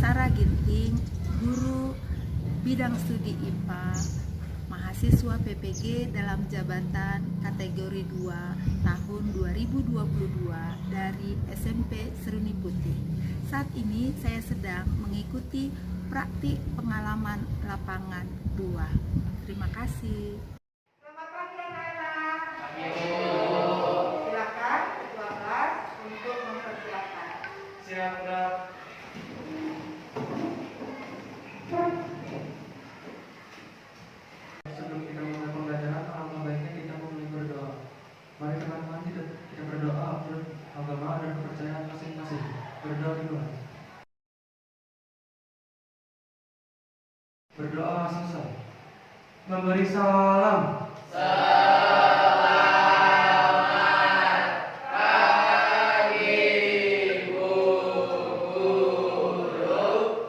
Sarah Ginting, guru bidang studi IPA, mahasiswa PPG dalam jabatan kategori 2 tahun 2022 dari SMP Seruni Putih. Saat ini saya sedang mengikuti praktik pengalaman lapangan 2. Terima kasih. Selamat pagi anak-anak. Silakan ketua kelas untuk mempersiapkan. Siap, Kak. Sebelum kita mulai pembelajaran, alangkah baiknya kita mulai berdoa. Mari teman-teman kita berdoa menurut agama dan kepercayaan masing-masing. Berdoa dulu. Berdoa selesai. Memberi salam.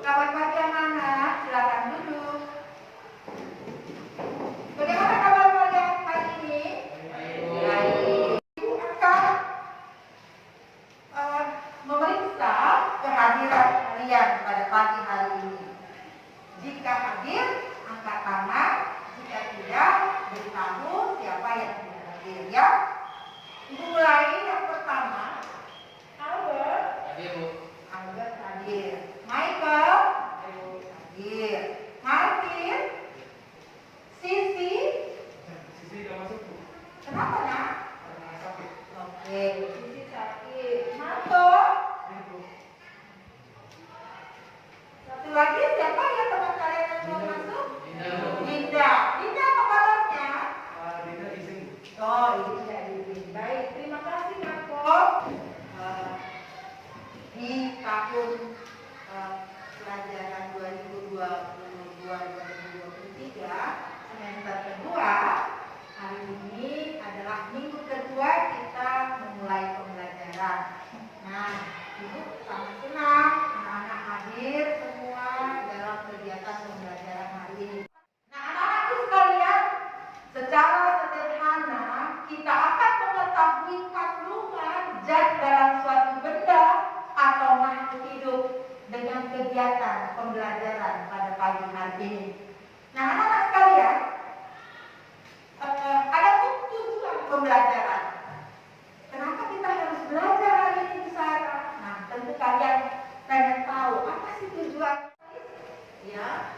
Selamat pagi anak-anak. Silakan duduk. Bagaimana kabar kalian hari ini? Baik. Ibu akan memeriksa kehadiran kalian pada pagi hari ini. Jika hadir, angkat tangan. Jika tidak, beritahu siapa yang tidak hadir, ya. Ibu mulai yang pertama. Albert. Albert hadir. Michael. Hadir. Martin. Sisi. Sisi tidak masuk, Bu. Kenapa, nak? Karena sakit. Oke, Sisi sakit. Marco. Ini, Bu. Satu lagi siapa ya teman kalian yang mau Dinda. masuk? Dinda, Bu. Dinda. Dinda apa kabarnya? Dinda izin. Oh, ini tidak izin. Baik, terima kasih Marco. Di tahun pelajaran 2022-2023 semester kedua, hari ini adalah minggu kedua kita memulai pembelajaran. Nah, Ibu sangat senang anak-anak hadir semua dalam kegiatan pembelajaran hari ini. Nah, anak-anakku sekalian, secara sederhana kita akan mengetahui kandungan zat dalam suatu benda atau makhluk hidup dengan kegiatan pembelajaran pada pagi hari ini. Nah, anak-anak sekalian, ada tujuan pembelajaran. Kenapa kita harus belajar hari ini, Bu Sarah? Nah, tentu kalian pengen tahu apa sih tujuan? Ya.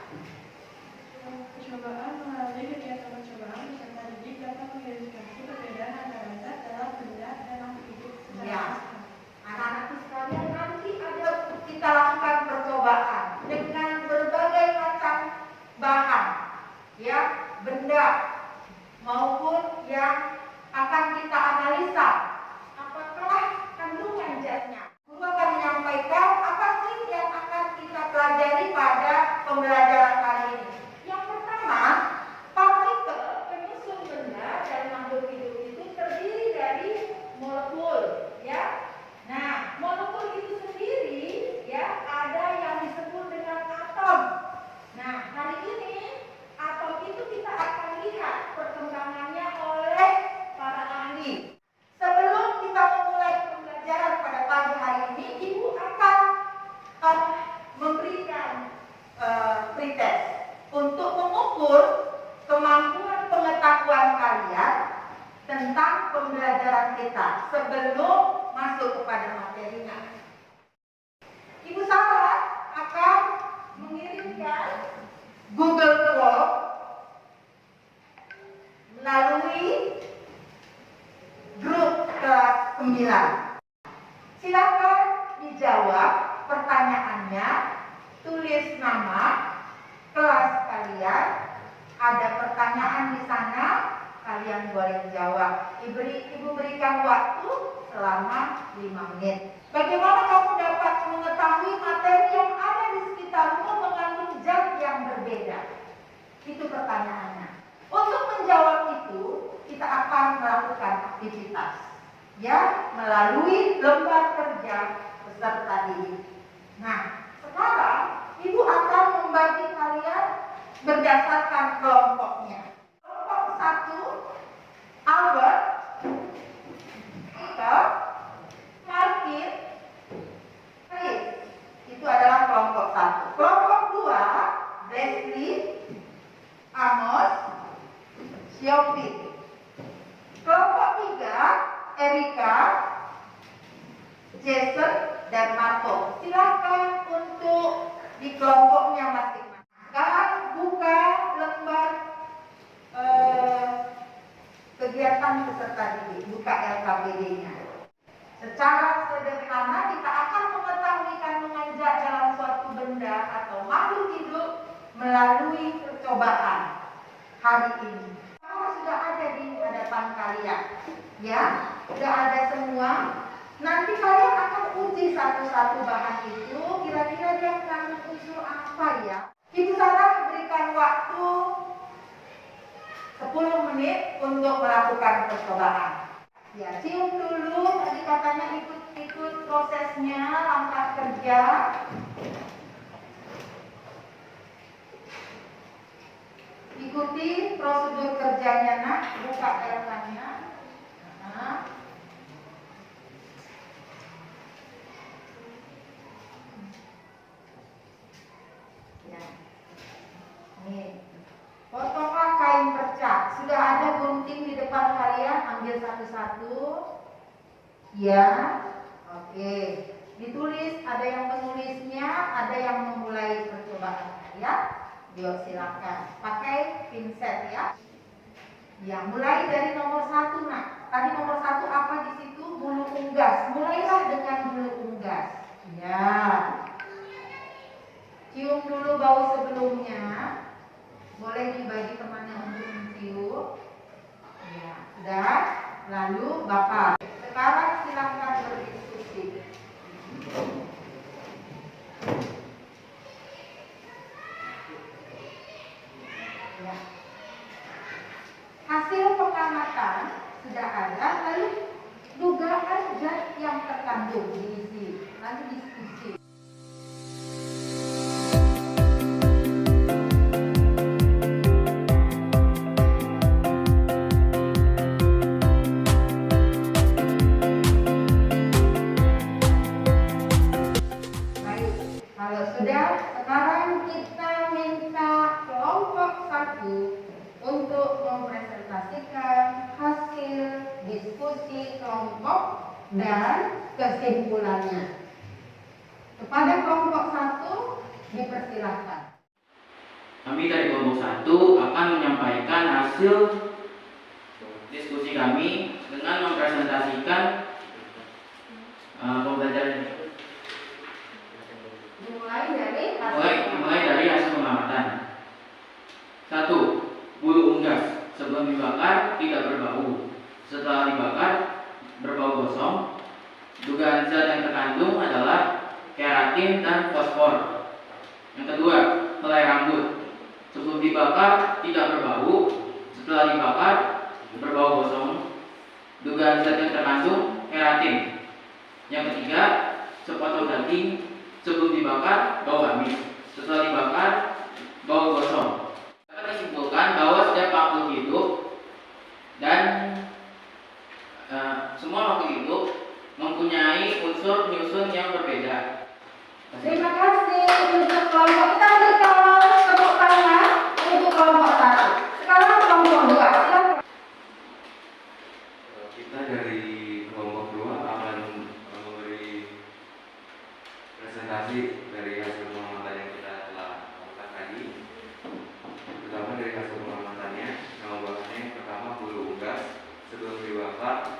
Percobaan melalui kegiatan percobaan peserta didik dapat mengidentifikasi perbedaan antara zat dalam benda dan makhluk hidup secara Ya. pasti. Anak-anak sekalian, nanti ada kita lakukan percobaan dengan berbagai macam bahan, ya, benda maupun yang akan kita analisa apakah kandungan zatnya. Guru akan menyampaikan apa sih yang akan kita pelajari pada pembelajaran kali ini. Yang pertama, partikel penyusun benda dan makhluk hidup itu terdiri dari molekul, ya. Nah, molekul itu sendiri, ya, ada yang disebut dengan atom. Nah, hari ini atom itu kita akan lihat perkembangannya oleh para ahli. Sebelum kita memulai pembelajaran pada pagi hari ini, Ibu akan memberikan pretest untuk mengukur kemampuan pengetahuan kalian tentang pembelajaran kita sebelum masuk kepada materinya. Ibu Sarah akan mengirimkan Google Form melalui grup kelas 9. Silakan dijawab pertanyaannya, tulis nama, kelas kalian, ada pertanyaan di sana, kalian boleh jawab. Ibu berikan waktu selama 5 menit. Bagaimana kamu dapat mengetahui materi yang ada di sekitarmu mengandung zat yang berbeda? Itu pertanyaannya. Untuk menjawab itu, kita akan melakukan aktivitas, ya, melalui lembar kerja peserta didik. Nah, sekarang Ibu akan membagi kalian berdasarkan kelompoknya. Kelompok 1, Albert, Peter, Martin, Chris. Itu adalah kelompok 1. di kelompoknya masing-masing. Sekarang buka lembar kegiatan peserta didik, buka LKPD-nya. Secara sederhana kita akan mengetahui kandungan zat dalam suatu benda atau makhluk hidup melalui percobaan hari ini. Sudah ada di hadapan kalian, ya, sudah ada semua. Nanti kalian akan uji satu-satu bahan itu, kira-kira dia mengandung unsur apa ya. Ibu Sarah berikan waktu 10 menit untuk melakukan percobaan. Ya, cium dulu, tadi katanya ikut prosesnya, langkah kerja. Ikuti prosedur kerjanya, nak. Buka LK-nya. Nah. Ya. Nih. Potonglah kain perca. Sudah ada gunting di depan kalian, ambil satu-satu. Ya. Oke. Ditulis, ada yang menulisnya, ada yang memulai percobaan, ya. Yuk silakan pakai pinset ya. Ya, mulai dari nomor 1, nak. Tadi nomor 1 apa di situ? Bulu unggas. Mulailah dengan bulu unggas. Ya. Cium dulu bau sebelumnya. Boleh dibagi temannya untuk mencium. Ya, sudah. Lalu bakar. Sekarang silakan berdiskusi. Ya. Hasil pengamatan sudah ada, lalu dugaan zat yang terkandung diisi, lalu diskusi. Baik, kalau sudah, sekarang kita minta kelompok 1 untuk mempresentasikan hasil diskusi kelompok dan kesimpulannya. Kepada kelompok 1 dipersilahkan. Kami dari kelompok 1 akan menyampaikan hasil diskusi kami dengan mempresentasikan pembelajaran mulai dari hasil pengamatan. 1. Bulu unggas sebelum dibakar tidak berbau, setelah dibakar berbau gosong. Dugaan zat yang terkandung adalah keratin dan fosfor. Yang kedua, helai rambut sebelum dibakar tidak berbau, setelah dibakar berbau gosong. Dugaan zat yang terkandung keratin. Yang ketiga, sepotong daging sebelum dibakar bau amis, setelah dibakar bau gosong. Dapat disimpulkan bahwa setiap makhluk hidup dan semua makhluk hidup mempunyai unsur penyusun yang berbeda. Terima kasih untuk kelompok. Kita berikan tepuk tangan untuk kelompok 1. Sekarang kelompok 2. Silakan. Kita dari kelompok 2 akan memberi presentasi dari hasil pengamatan yang kita telah lakukan tadi. Pertama dari hasil pengamatannya, nama bahannya pertama bulu unggas. Sebelum dibakar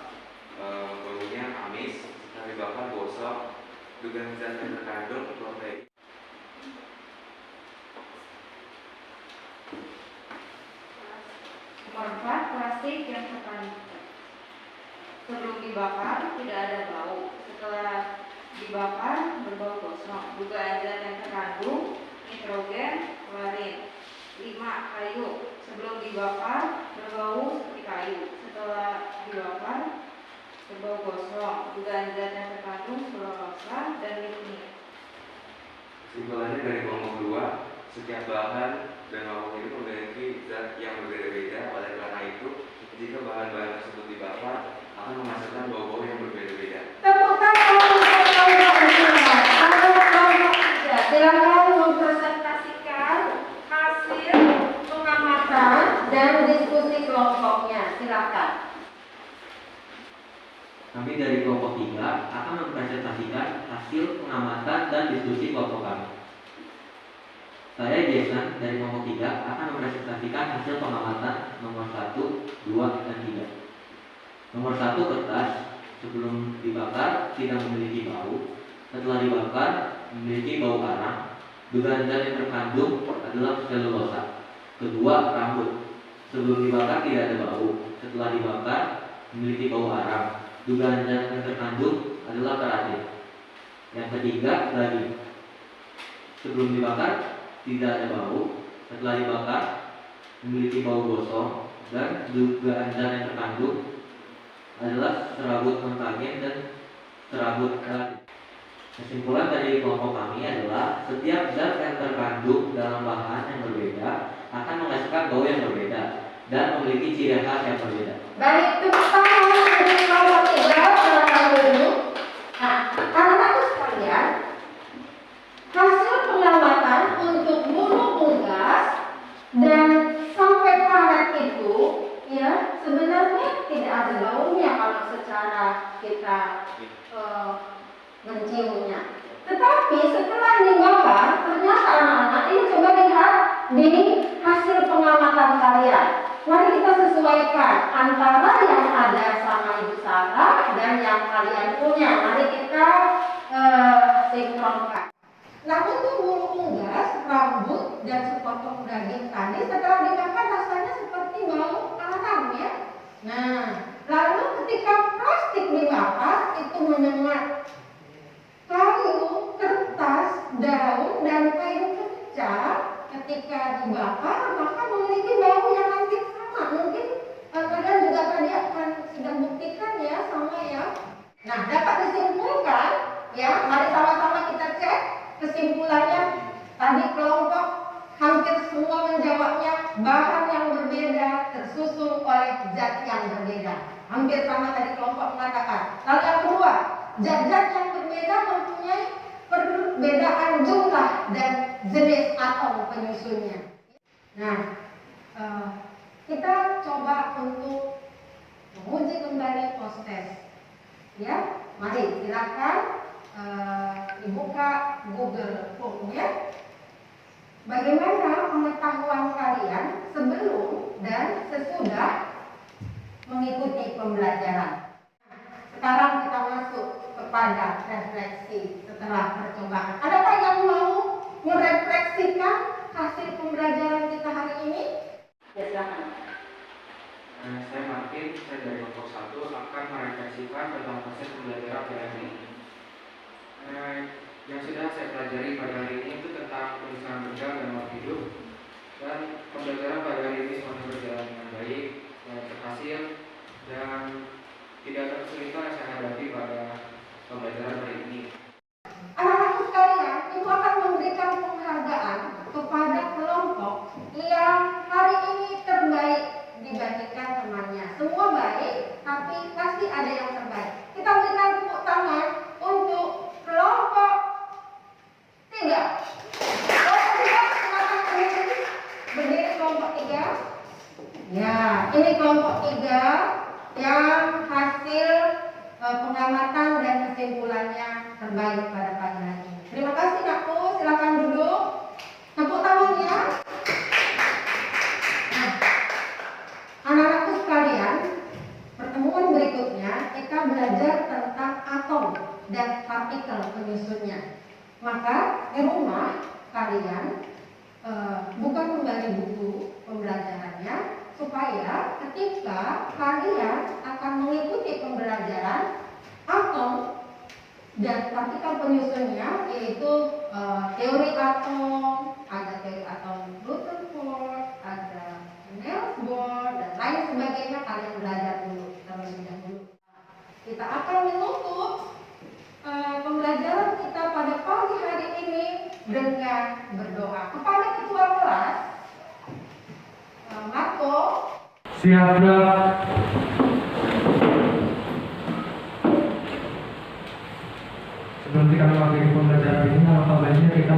baunya amis, setelah dibakar gosong. Dugaan zat yang terkandung protein. Nomor 4, plastik yang terkandung. Sebelum dibakar tidak ada bau, setelah dibakar berbau gosong. Dugaan zat yang terkandung nitrogen, klorin. 5, kayu. Sebelum dibakar berbau seperti kayu, setelah dibakar berbau gosong. Dugaan zat yang terkandung selulosa dan lignit. Kesimpulannya dari kelompok 2, setiap bahan dan makhluk hidup memiliki zat yang berbeda-beda. Oleh karena itu, jika bahan-bahan tersebut dibakar, akan menghasilkan bau-bau yang berbeda-beda. Tepuk tangan untuk kelompok 3. Silakan mempresentasikan hasil pengamatan dan diskusi kelompoknya. Silakan. Kami dari kelompok 3 akan mempresentasikan hasil pengamatan dan diskusi kelompok kami. Saya Jason dari kelompok 3 akan mempresentasikan hasil pengamatan nomor 1, 2, dan 3. Nomor 1, kertas sebelum dibakar tidak memiliki bau. Setelah dibakar memiliki bau arang. Dugaan zat yang terkandung adalah selulosa. Kedua, rambut. Sebelum dibakar tidak ada bau. Setelah dibakar memiliki bau arang. Dugaan zat yang terkandung adalah keratin. Yang ketiga, daging. Sebelum dibakar tidak ada bau. Setelah dibakar memiliki bau gosong, dan dugaan zat yang terkandung adalah serabut kontagen dan serabut keratin. Kesimpulan dari kelompok kami adalah setiap zat yang terkandung dalam bahan yang berbeda akan menghasilkan bau yang berbeda dan memiliki ciri khas yang berbeda. Baik, tepuk tangan untuk kelompok 3, silakan duduk. Nah, anak-anakku sekalian, hasil pengamatan untuk bulu unggas dan sampai karet itu, ya sebenarnya tidak ada baunya kalau secara kita menciumnya. Tetapi setelah dibakar, ternyata anak-anak ini coba lihat di hasil pengamatan kalian. Mari kita sesuaikan antara yang ada sama Ibu Sarah dan yang kalian punya. Mari kita sinkronkan. Nah, untuk bulu unggas, rambut, dan sepotong daging tadi setelah dibakar rasanya seperti bau arang ya. Nah, lalu ketika plastik dibakar itu menyengat. Kayu, kertas, daun, dan kayu kecap ketika dibakar maka memiliki bau yang hampir sama. Mungkin kalian juga tadi akan sudah buktikan ya, sama ya. Nah, dapat disimpulkan ya, mari sama-sama kita cek kesimpulannya. Tadi kelompok hampir semua menjawabnya bahan yang berbeda tersusul oleh zat yang berbeda. Hampir sama tadi kelompok mengatakan. Lalu yang kedua, zat-zat yang berbeda mempunyai perbedaan jumlah dan jenis atom penyusunnya. Nah, kita coba untuk menguji kembali post-test. Ya, mari silakan dibuka Google Form-nya. Bagaimana pengetahuan kalian sebelum dan sesudah mengikuti pembelajaran? Sekarang kita masuk kepada refleksi setelah percobaan. Adakah yang mau merefleksikan hasil pembelajaran kita hari ini? Ya, silakan. Saya Martin, saya dari kelompok 1 akan merefleksikan tentang hasil pembelajaran pada hari ini. Yang sudah saya pelajari pada hari ini itu tentang penyusunan benda dan makhluk hidup, dan pembelajaran pada hari ini semuanya berjalan dengan baik, berhasil, dan tidak ada kesulitan yang saya hadapi pada pembelajaran hari ini. Anak-anak sekalian, Ibu akan memberikan penghargaan kepada kelompok yang hari ini terbaik dibandingkan temannya. Semua baik, tapi pasti ada yang terbaik. Kita berikan tepuk tangan untuk kelompok 3. Kelompok 3, silakan berdiri kelompok 3. Ya, ini kelompok 3 yang hasil pengamatan dan kesimpulannya terbaik pada pagi hari ini. Terima kasih Nakku, silakan duduk. Tepuk tangan ya. Nah, anak-anakku sekalian, pertemuan berikutnya kita belajar tentang atom dan partikel penyusunnya. Maka di rumah kalian buka kembali buku pembelajarannya supaya ketika kalian akan mengikuti pembelajaran atom dan partikel penyusunnya, yaitu teori atom, ada teori atom Rutherford, ada Niels Bohr dan lain sebagainya, kalian belajar dulu terlebih dahulu. Kita akan menutup pembelajaran kita pada pagi hari ini dengan berdoa kepada ketua kelas Marco. Siap, Dok. Sebelum kita mengakhiri pembelajaran ini, alangkah baiknya kita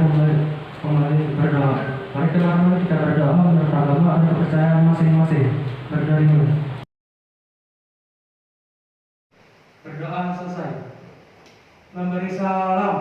kembali berdoa. Mari teman-teman kita berdoa menurut agama dan kepercayaan masing-masing. Berdiri. Berdoa selesai. Memberi salam.